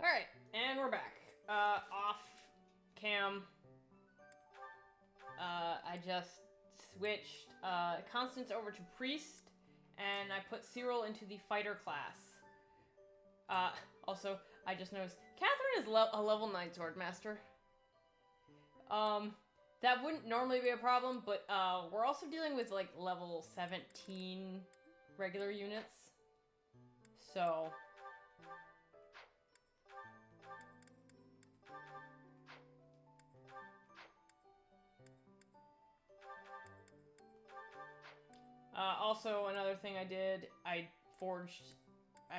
Alright, and we're back. Off cam. I just switched Constance over to Priest, and I put Cyril into the Fighter class. Also, I just noticed, Catherine is a level 9 Sword Master. That wouldn't normally be a problem, but we're also dealing with, like, level 17 regular units. So... also, another thing I did, I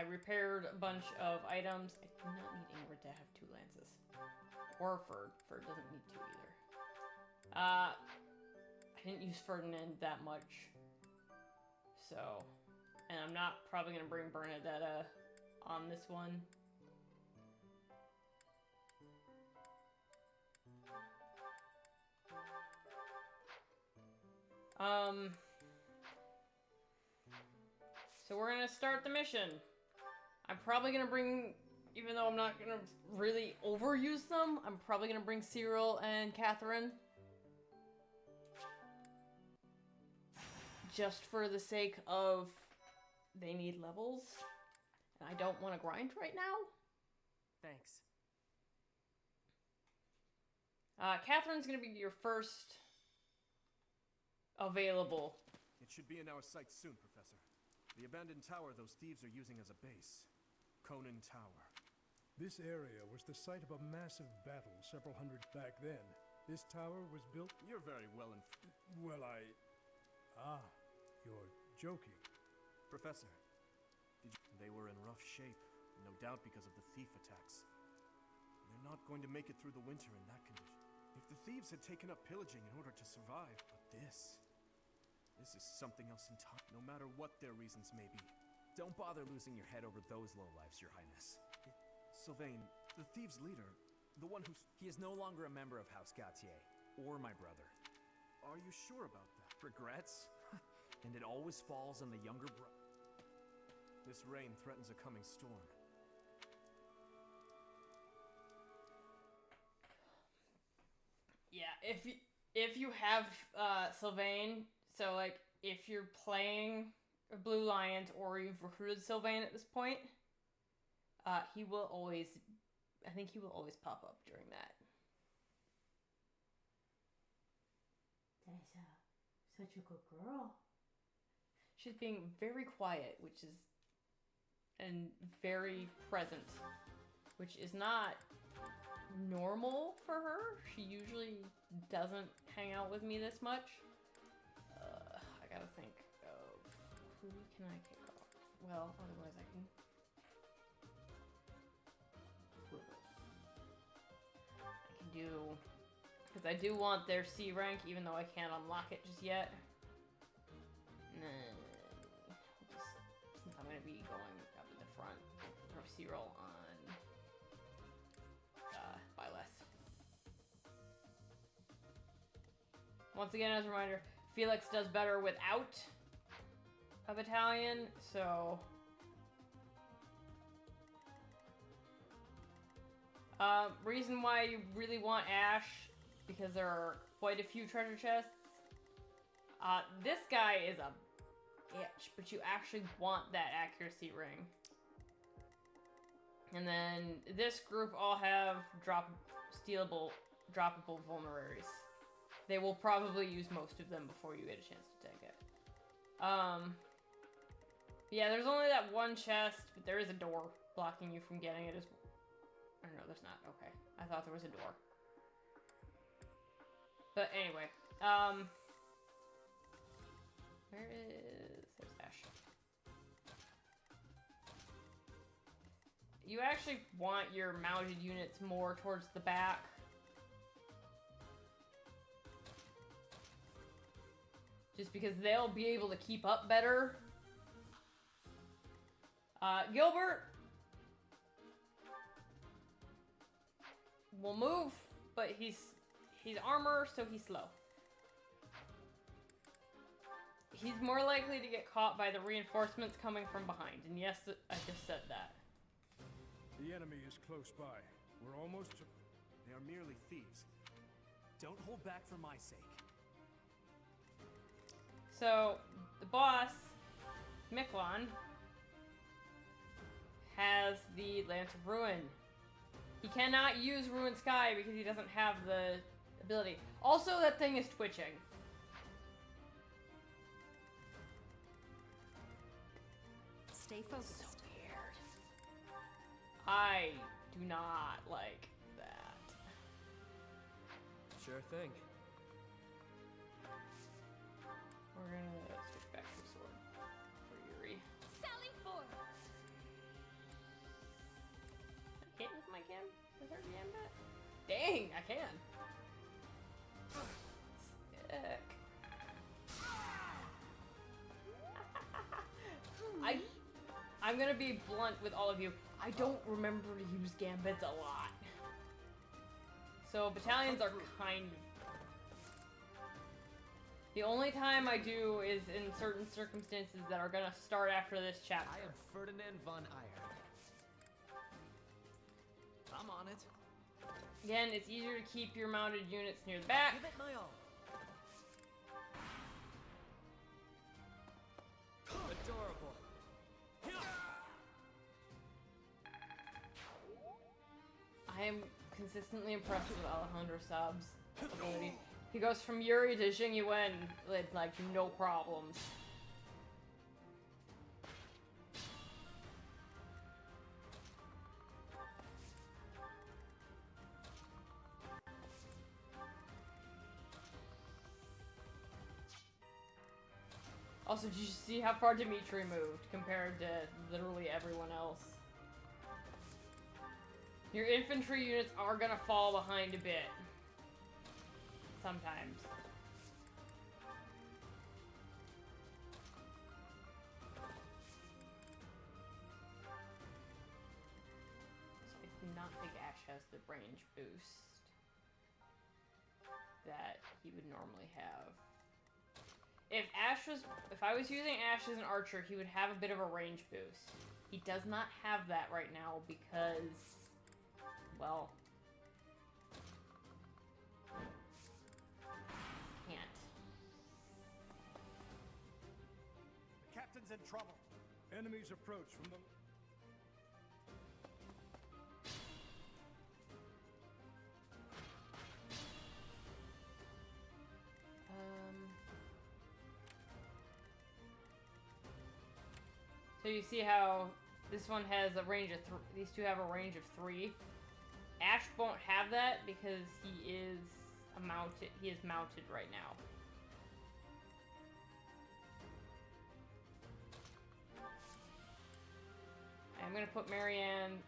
repaired a bunch of items. I do not need Ingrid to have 2 lances. Or Ferd. Ferd doesn't need 2 either. I didn't use Ferdinand that much. So, and I'm not probably going to bring Bernadetta on this one. So we're gonna start the mission. I'm probably gonna bring, even though I'm not gonna really overuse them, I'm probably gonna bring Cyril and Catherine. Just for the sake of, they need levels. And I don't want to grind right now. Thanks. Catherine's gonna be your first available. It should be in our sights soon, Professor. The abandoned tower those thieves are using as a base. Conan Tower. This area was the site of a massive battle several hundred back then. This tower was built... You're very well Well, Ah, you're joking. Professor, they were in rough shape, no doubt because of the thief attacks. They're not going to make it through the winter in that condition. If the thieves had taken up pillaging in order to survive, but this is something else entirely, no matter what their reasons may be. Don't bother losing your head over those lowlifes, Your Highness. Sylvain, the thieves' leader, the one who's... He is no longer a member of House Gautier, or my brother. Are you sure about that? Regrets? And it always falls on the younger brother. This rain threatens a coming storm. Yeah, if you have Sylvain, so like if you're playing Blue Lions or you've recruited Sylvain at this point, he will always, I think he will always pop up during that. That is such a good girl. She's being very quiet, which is, and very present, which is not normal for her. She usually doesn't hang out with me this much. I gotta think of who can I kick off. Well, otherwise I can. I can do, because I do want their C rank, even though I can't unlock it just yet. And then, since I'm gonna be going up in the front, throw Cyril on Byleth. Once again, as a reminder, Felix does better without a battalion, so... reason why you really want Ash, because there are quite a few treasure chests. This guy is a bitch, but you actually want that accuracy ring. And then this group all have droppable vulneraries. They will probably use most of them before you get a chance to take it. Yeah, there's only that one chest, but there is a door blocking you from getting it as well. Or no, there's not. Okay. I thought there was a door. But anyway, where is... There's Ash. You actually want your mounted units more towards the back. Just because they'll be able to keep up better. Gilbert will move, but he's armor, so he's slow. He's more likely to get caught by the reinforcements coming from behind. And yes, I just said that. The enemy is close by. We're almost to... They are merely thieves. Don't hold back for my sake. So, the boss, Miklon, has the Lance of Ruin. He cannot use Ruined Sky because he doesn't have the ability. Also, that thing is twitching. Stay focused. So weird. I do not like that. Sure thing. We're gonna switch back to sword for Yuri. Sally forth. Hit with my with her gambit? Dang, I can. Sick. I'm gonna be blunt with all of you. I don't remember to use gambits a lot. So battalions are kind of... The only time I do is in certain circumstances that are gonna start after this chapter. I am Ferdinand von Iron. I'm on it. Again, it's easier to keep your mounted units near the back. Give it my all. Adorable. I am consistently impressed with Alejandro Saab's ability. He goes from Yuri to Xing Yuan with, like, no problems. Also, did you see how far Dimitri moved compared to literally everyone else? Your infantry units are gonna fall behind a bit. Sometimes. So I do not think Ash has the range boost that he would normally have. If I was using Ash as an archer, he would have a bit of a range boost. He does not have that right now because, well, can't. The captain's in trouble. Enemies approach from the... So you see how this one has a range of these two have a range of 3. Ash won't have that because he is mounted. He is mounted right now. I'm gonna put Marianne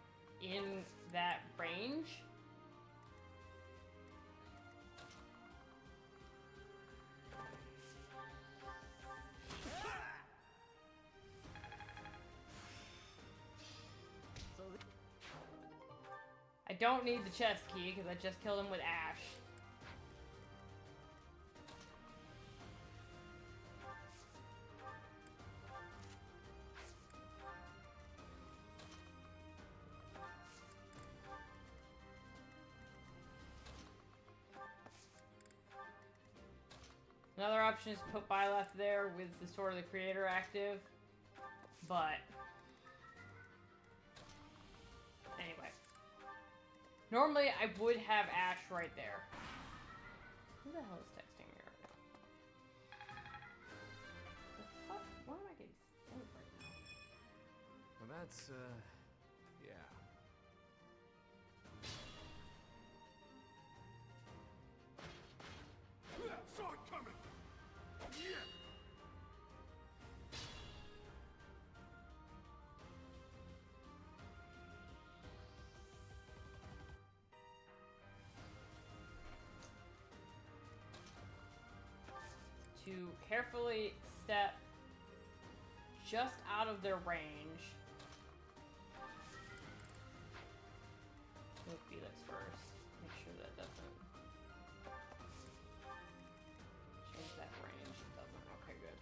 in that range. I don't need the chest key because I just killed him with Ash. Another option is to put Byleth there with the Sword of the Creator active, but anyway. Normally, I would have Ash right there. Who the hell is texting me right now? The fuck? Why am I getting sent right now? Well, that's, yeah. Saw it coming. Yeah. To carefully step just out of their range. Move Felix first. Make sure that doesn't change that range. It doesn't. Okay, good.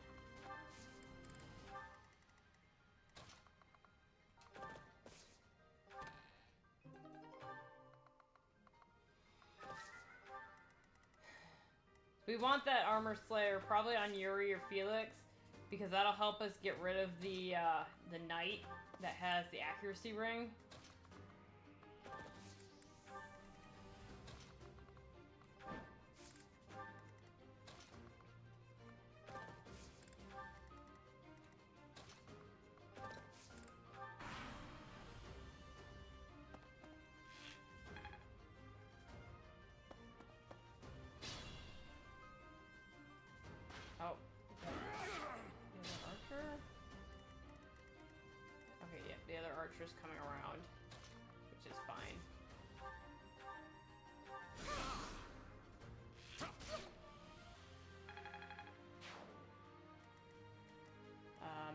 We want that Armor Slayer probably on Yuri or Felix, because that'll help us get rid of the knight that has the accuracy ring. Oh. The other archer? Okay, yeah, the other archer's coming around, which is fine.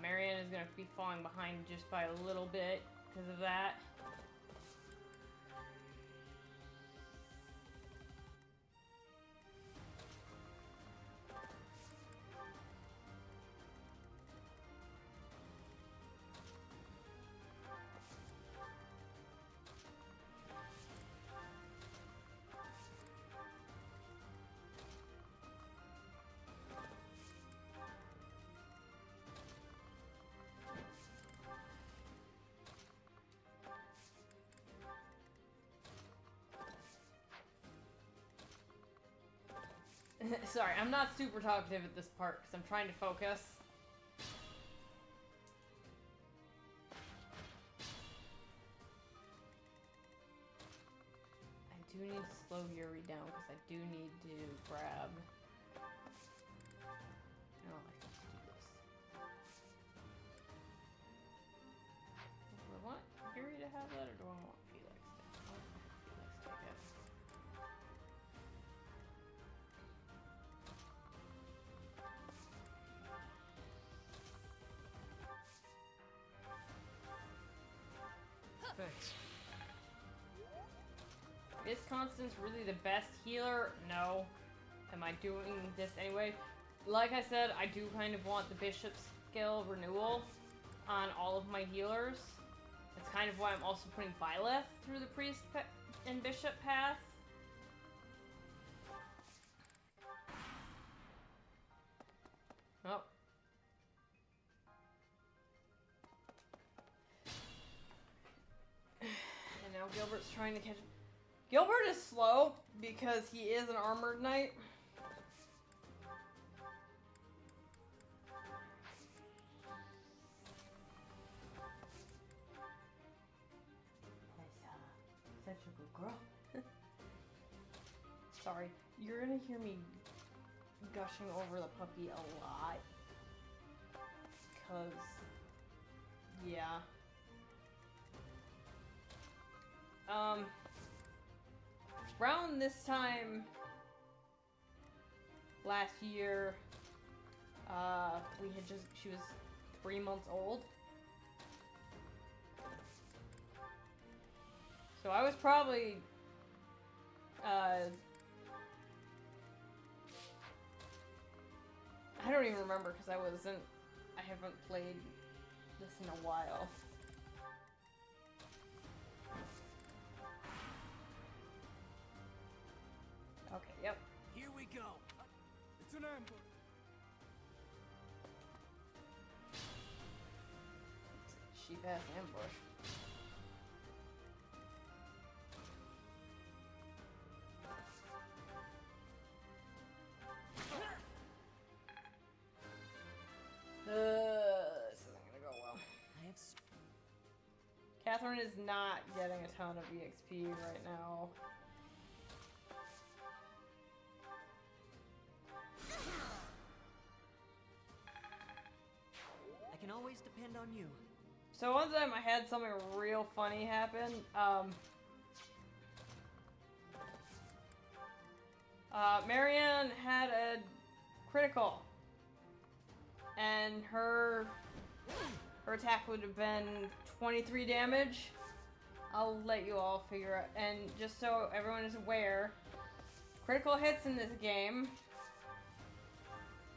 Marianne is gonna be falling behind just by a little bit because of that. Sorry, I'm not super talkative at this part because I'm trying to focus. I do need to slow Yuri down because I do need to grab... No, I have to do this. Do I want Yuri to have that, or do I want Felix to? I want Felix to take it. Thanks. Is Constance really the best healer? No. Am I doing this anyway? Like I said, I do kind of want the bishop skill renewal on all of my healers. That's kind of why I'm also putting Byleth through the priest and bishop path. Oh. And now Gilbert's trying to catch... Gilbert is slow because he is an armored knight. Such a good girl. Sorry, you're gonna hear me gushing over the puppy a lot. Cause, yeah. Around this time last year, she was 3 months old. So I was probably, I don't even remember because I haven't played this in a while. Okay, yep. Here we go. It's an ambush. Sheep ass ambush. This isn't gonna go well. Catherine is not getting a ton of EXP right now. I can always depend on you. So one time I had something real funny happen. Marianne had a critical, and her attack would have been 23 damage. I'll let you all figure out. And just so everyone is aware, critical hits in this game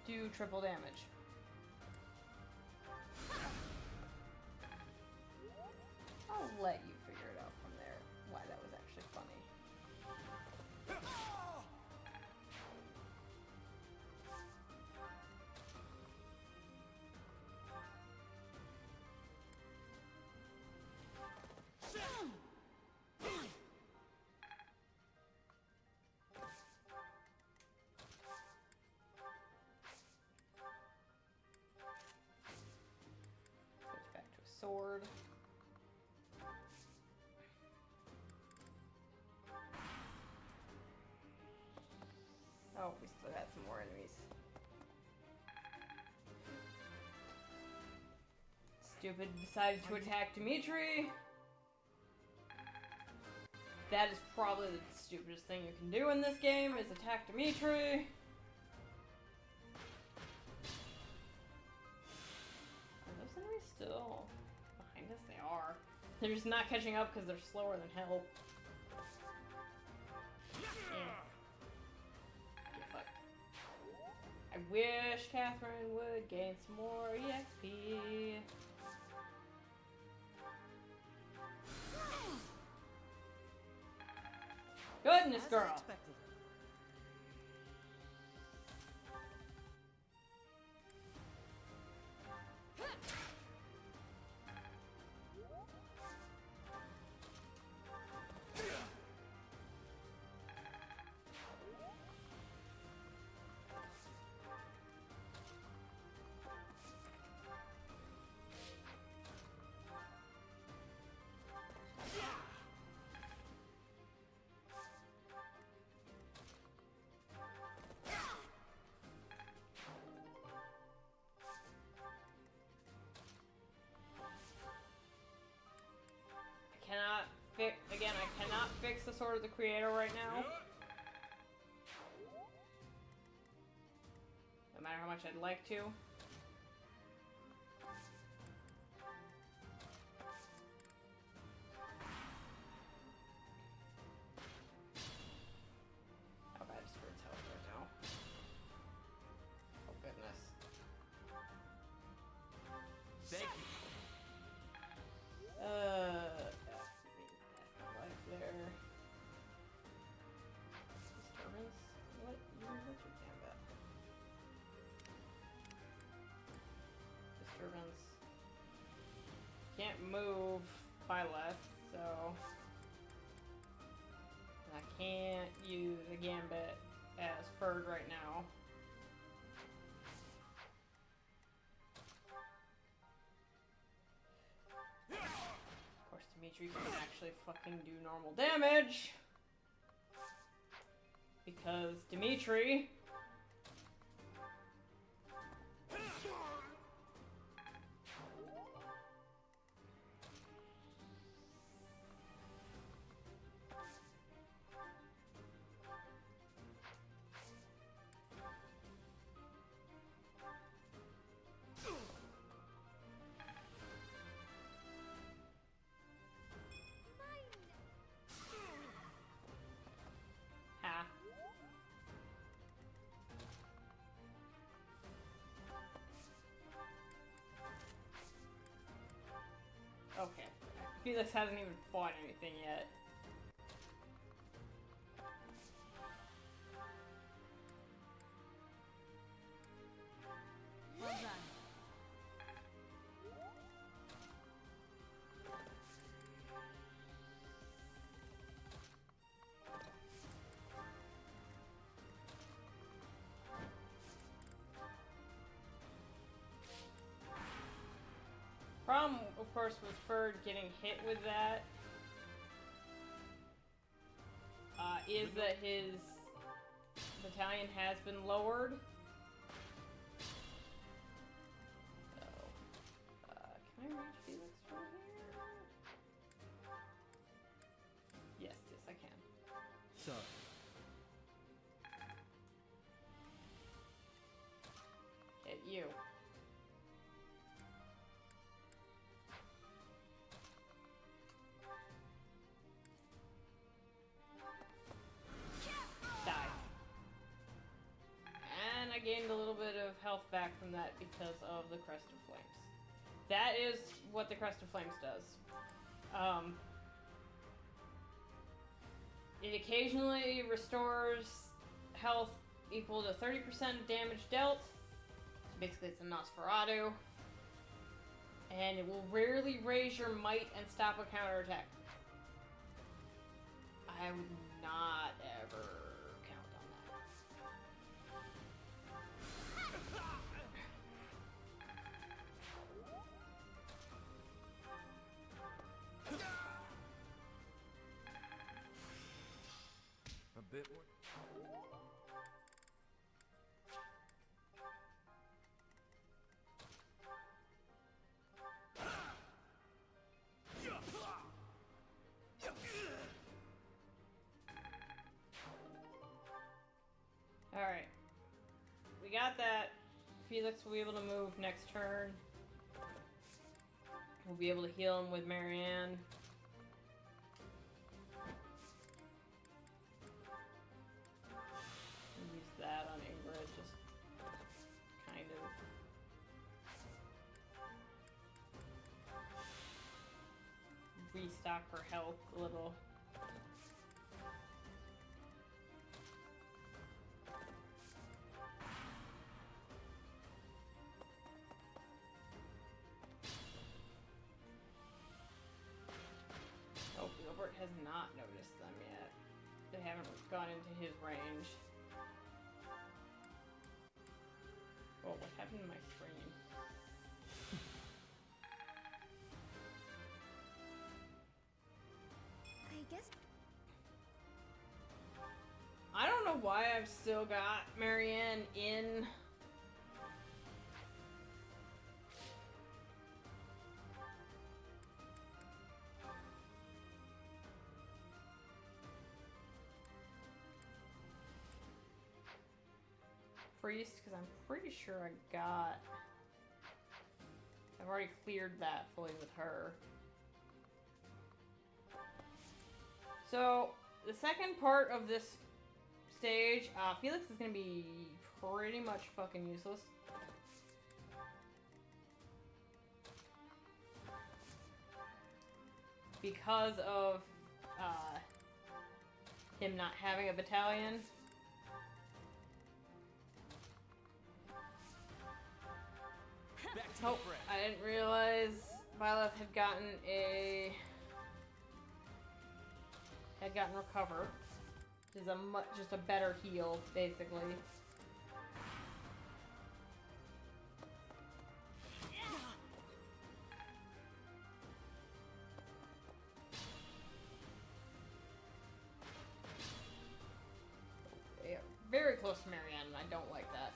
do triple damage. I'll let you figure it out from there why that was actually funny. Oh, we still got some more enemies. Stupid decided to attack Dimitri. That is probably the stupidest thing you can do in this game, is attack Dimitri. Are those enemies still behind us? They are. They're just not catching up because they're slower than hell. Yeah. Get fucked. I wish Catherine would gain some more EXP. Goodness, As I girl. expected. I cannot fix the Sword of the Creator right now. No matter how much I'd like to. How bad is Spirit's health right now? Oh goodness. Thank you. Life there. Disturbance? What's your gambit? Disturbance. Can't move by left, so I can't use a gambit as Ferd right now. Dimitri can actually fucking do normal damage. Because Dimitri. Okay. Felix hasn't even fought anything yet. Well done. Problem, of course, with Ferd getting hit with that is that his battalion has been lowered. So, can I reach Felix from here? Yes, I can. Sorry. Hit you. I gained a little bit of health back from that because of the Crest of Flames. That is what the Crest of Flames does. It occasionally restores health equal to 30% of damage dealt. So basically it's a Nosferatu. And it will rarely raise your might and stop a counterattack. I would not ever count on that. A bit more. got that. Felix will be able to move next turn. We'll be able to heal him with Marianne. Use that on Ingrid, just kind of. Restock her health a little. Oh, Gilbert has not noticed them yet. They haven't gone into his range. Oh, what happened to my screen? I guess. I don't know why I've still got Marianne in. Priest, because I'm pretty sure I've already cleared that fully with her. So, the second part of this stage, Felix is going to be pretty much fucking useless. Because of him not having a battalion. Oh, I didn't realize Violet had gotten recover. Which is just a better heal, basically. They are very close to Marianne, and I don't like that.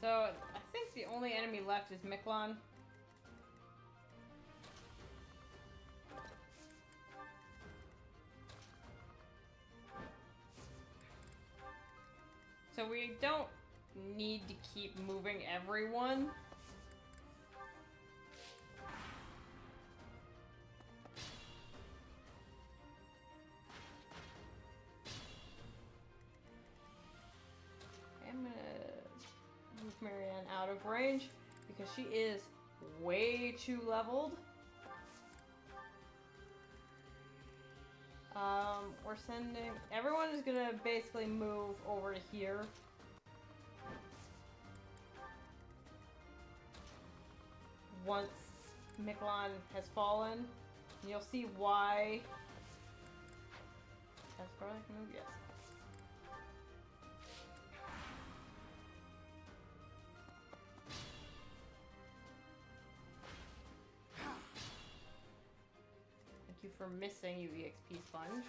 So, I think the only enemy left is Miklon. So we don't need to keep moving everyone. I'm gonna move Marianne out of range because she is way too leveled. We're sending... Everyone is gonna basically move over to here. Once Miklon has fallen, and you'll see why. That's probably a move, yes. Thank you for missing, you EXP sponge.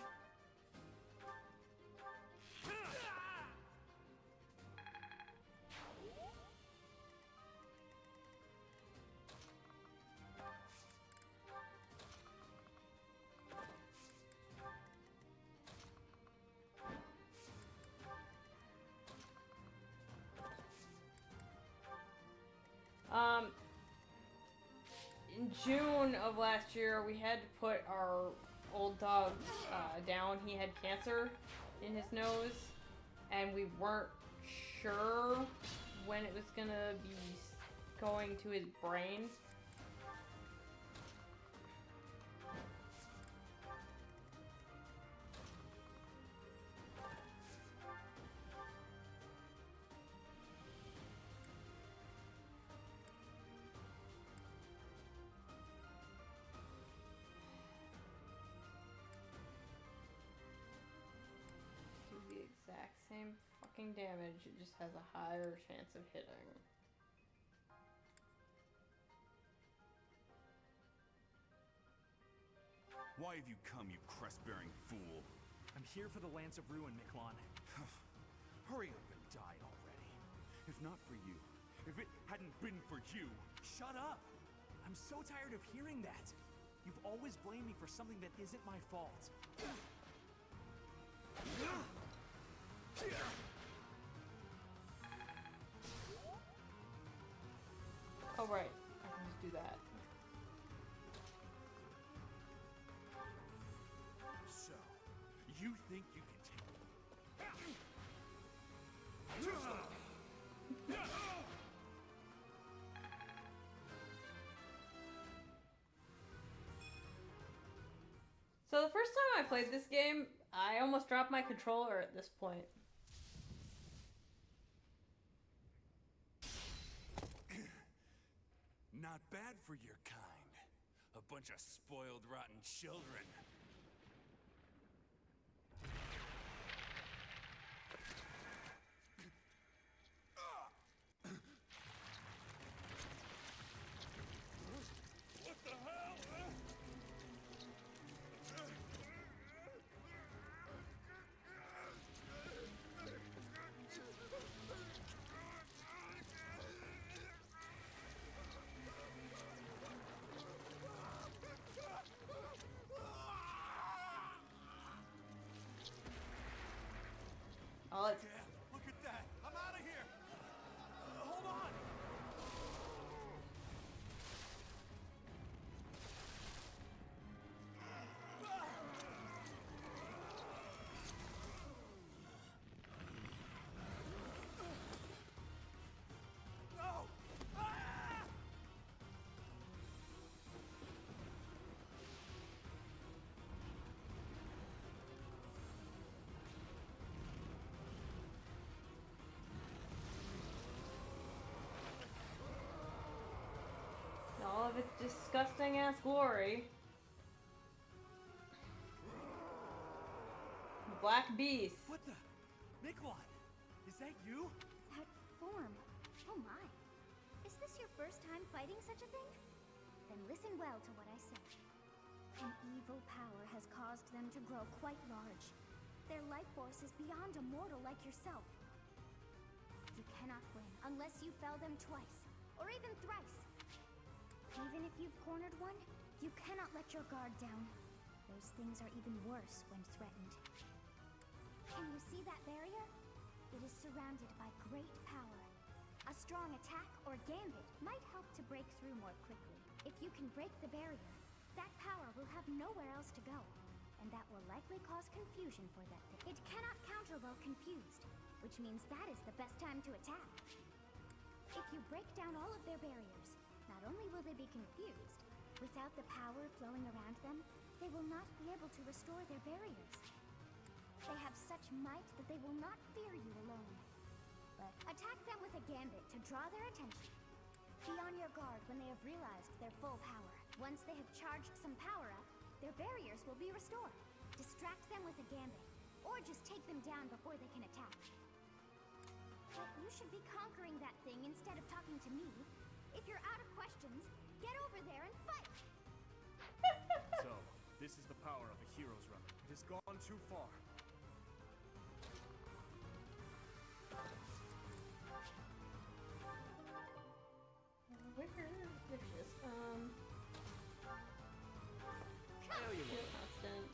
In June of last year, we had to put our old dog down. He had cancer in his nose, and we weren't sure when it was gonna be going to his brain. Do the exact same blocking damage, it just has a higher chance of hitting. Why have you come, you crest-bearing fool? I'm here for the Lance of Ruin, Miklon. Hurry up and die already. If not for you, if it hadn't been for you... Shut up! I'm so tired of hearing that. You've always blamed me for something that isn't my fault. Oh, right. I can just do that. So, you think you can take... So the first time I played this game, I almost dropped my controller at this point. Not bad for your kind. A bunch of spoiled, rotten children. What the hell? Oh, it's Yeah, look at that. I'm out of here. Hold on. No. Ah! all of its disgusting ass glory. The Black Beast. What the? Miklon! Is that you? That form. Oh my. Is this your first time fighting such a thing? Then listen well to what I say. An evil power has caused them to grow quite large. Their life force is beyond a mortal like yourself. You cannot win unless you fell them twice, or even thrice. Even if you've cornered one, you cannot let your guard down. Those things are even worse when threatened. Can you see that barrier? It is surrounded by great power. A strong attack or gambit might help to break through more quickly. If you can break the barrier, that power will have nowhere else to go, and that will likely cause confusion for that thing. It cannot counter while confused, which means that is the best time to attack. If you break down all of their barriers, not only will they be confused, without the power flowing around them, they will not be able to restore their barriers. They have such might that they will not fear you alone. But attack them with a gambit to draw their attention. Be on your guard when they have realized their full power. Once they have charged some power up, their barriers will be restored. Distract them with a gambit, or just take them down before they can attack. But you should be conquering that thing instead of talking to me. If you're out of questions, get over there and fight! So, this is the power of a hero's relic. It has gone too far. Where is this? Constant.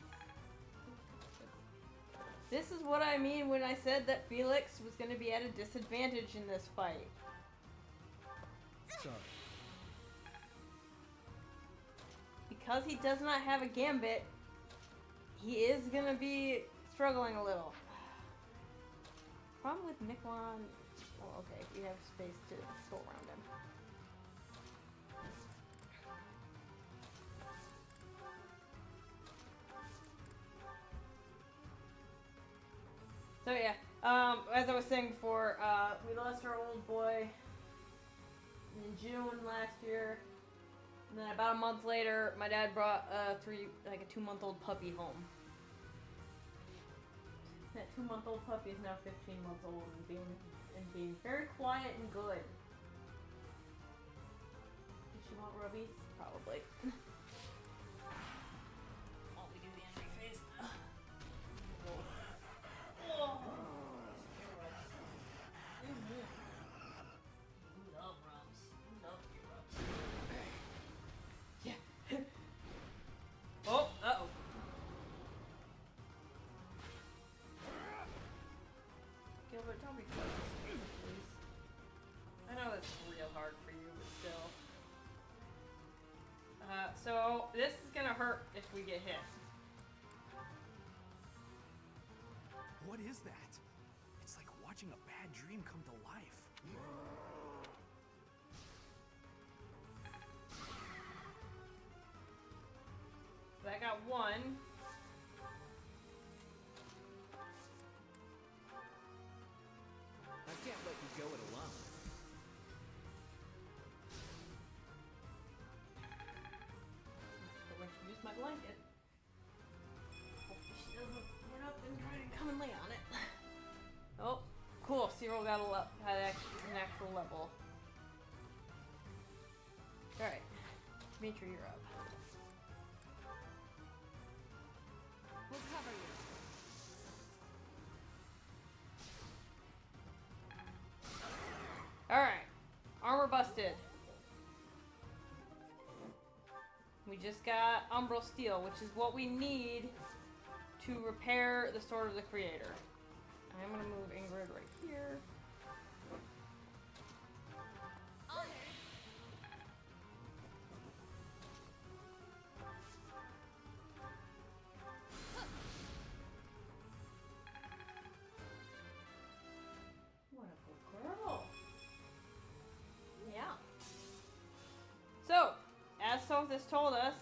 This is what I mean when I said that Felix was going to be at a disadvantage in this fight. Sorry. Because he does not have a gambit, he is going to be struggling a little. Problem with Miklon... Oh, okay, we have space to go around him. So yeah, as I was saying before, we lost our old boy in June last year. And then about a month later, my dad brought a 2-month-old puppy home. That 2-month-old puppy is now 15 months old and being very quiet and good. Does she want rubbies? Probably. While we do the entry phase. Oh. You love rubs. You love your rubs. Yeah. Oh, uh-oh. Gilbert, don't be focused, please. I know it's real hard for you, but still. So this is gonna hurt if we get hit. What is that? It's like watching a bad dream come to life. So that got 1. I can't let you go it alone. I'm going to use my blanket. Hopefully she doesn't get up and try to come and lay on it. Oh, cool. Cyril got an actual level. Alright. Dimitri, you're up. We'll cover you. Alright. Armor busted. We just got Umbral Steel, which is what we need to repair the Sword of the Creator. I'm gonna move Ingrid right here. What a good girl. Yeah. So, as Sothis told us,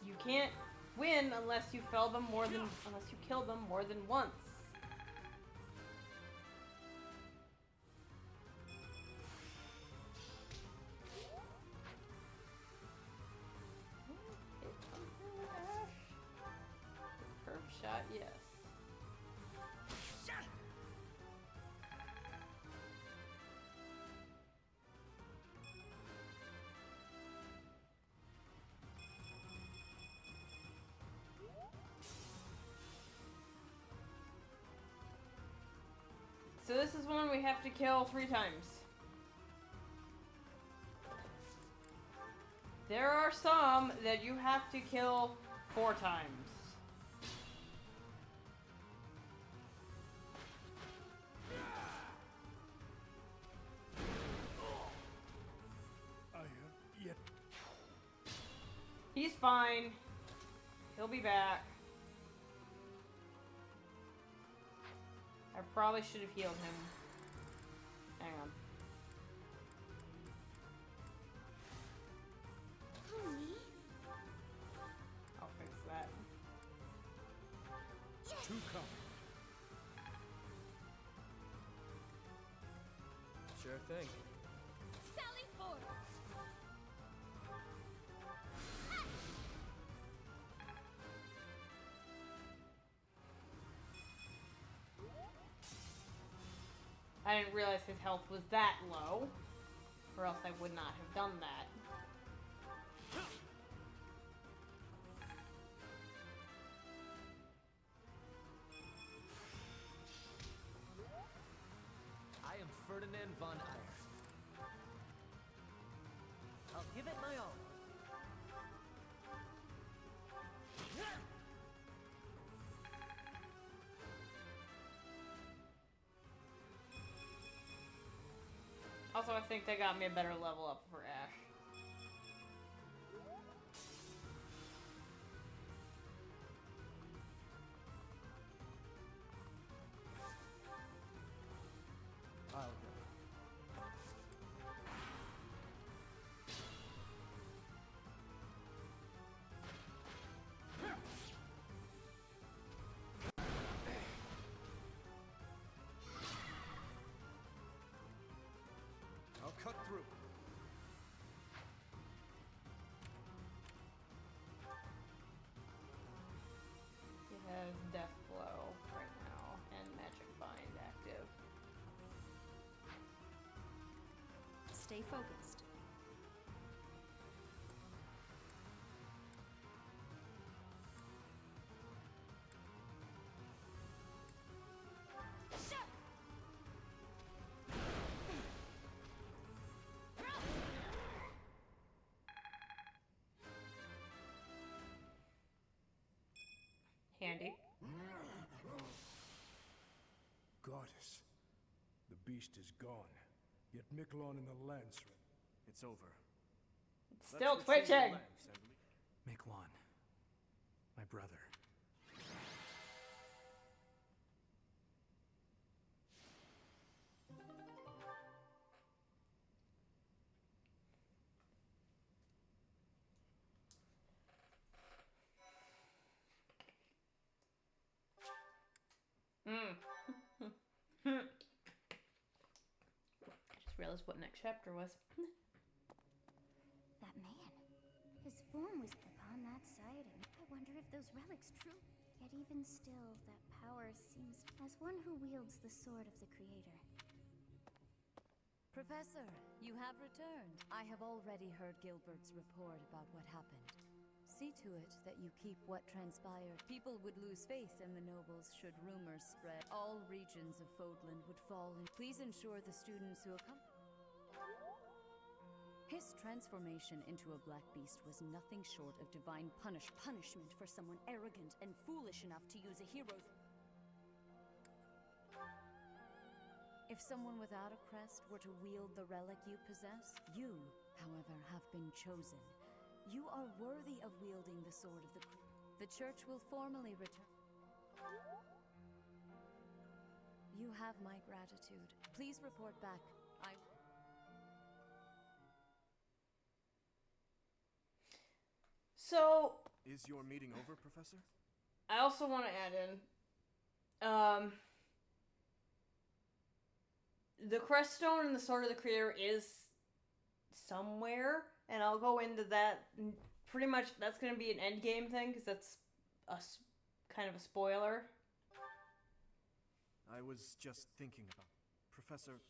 you can't win unless you kill them more than once. Curve shot, yes. So this is one we have to kill 3 times. There are some that you have to kill 4 times. I have yet. He's fine. He'll be back. I probably should have healed him. Hang on. Honey? I'll fix that. 2 come. Sure thing. Sally forth! I didn't realize his health was that low, or else I would not have done that. I am Ferdinand von Eyre. I'll give it my all. Also, I think they got me a better level up for Ash. I'll go. I'll cut through. stay focused. Handy. Goddess, the beast is gone. Yet Miklon and the lance. It's over. It's still Let's retrieve the twitching. lance and Miklon, my brother. I just realized what next chapter was. That man. His form was upon that side, and I wonder if those relics true. Yet even still, that power seems as one who wields the sword of the Creator. Professor, you have returned. I have already heard Gilbert's report about what happened. See to it that you keep what transpired. People would lose faith in the nobles should rumors spread. All regions of Fodlan would fall, and please ensure the students who accompany. His transformation into a black beast was nothing short of divine punishment for someone arrogant and foolish enough to use a hero's... If someone without a crest were to wield the relic you possess, you, however, have been chosen. You are worthy of wielding the sword of the... The church will formally return. You have my gratitude. Please report back. So, is your meeting over, Professor? I also want to add in, the Creststone and the Sword of the Creator is somewhere, and I'll go into that. Pretty much, that's going to be an endgame thing, because that's kind of a spoiler. I was just thinking about... Professor,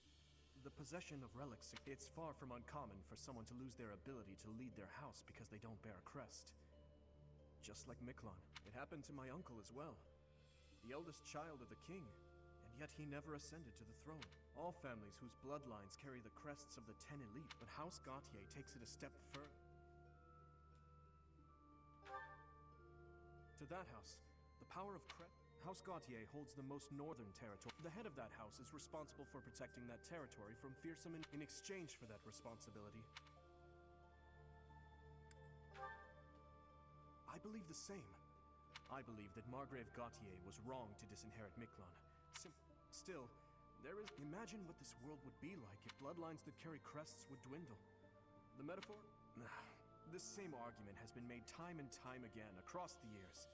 the possession of relics, it's far from uncommon for someone to lose their ability to lead their house because they don't bear a crest. Just like Miklon. It happened to my uncle as well. The eldest child of the king, and yet he never ascended to the throne. All families whose bloodlines carry the crests of the 10 elite, but House Gautier takes it a step further. To that house, the power of House Gautier holds the most northern territory. The head of that house is responsible for protecting that territory from fearsome in exchange for that responsibility. I believe the same. I believe that Margrave Gautier was wrong to disinherit Miklon. Still, there is... Imagine what this world would be like if bloodlines that carry crests would dwindle. The metaphor? This same argument has been made time and time again across the years.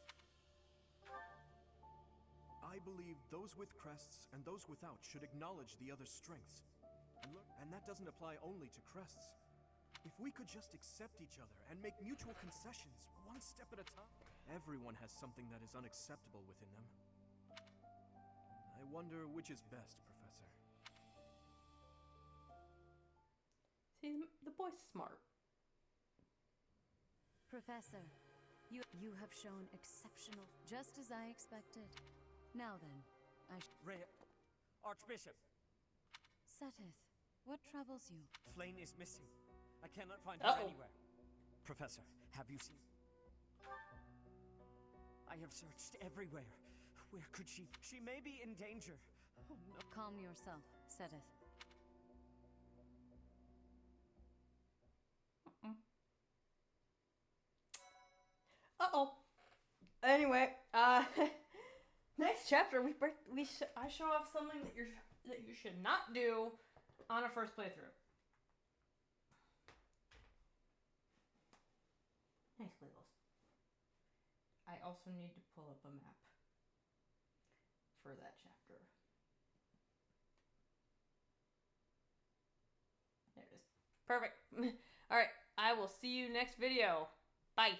I believe those with crests and those without should acknowledge the other's strengths. And that doesn't apply only to crests. If we could just accept each other and make mutual concessions, one step at a time. Everyone has something that is unacceptable within them. I wonder which is best, Professor. See, the boy's smart. Professor, you have shown exceptional, just as I expected. Now then, Rhea, Archbishop! Seteth, what troubles you? Flame is missing. I cannot find her anywhere. Professor, have you seen... I have searched everywhere. Where could she... She may be in danger. Oh, no. Calm yourself, Seteth. Uh-oh. Anyway, next chapter I show off something that you should not do on a first playthrough. Nice wiggles. I also need to pull up a map for that chapter. There it is. Perfect. All right. I will see you next video. Bye.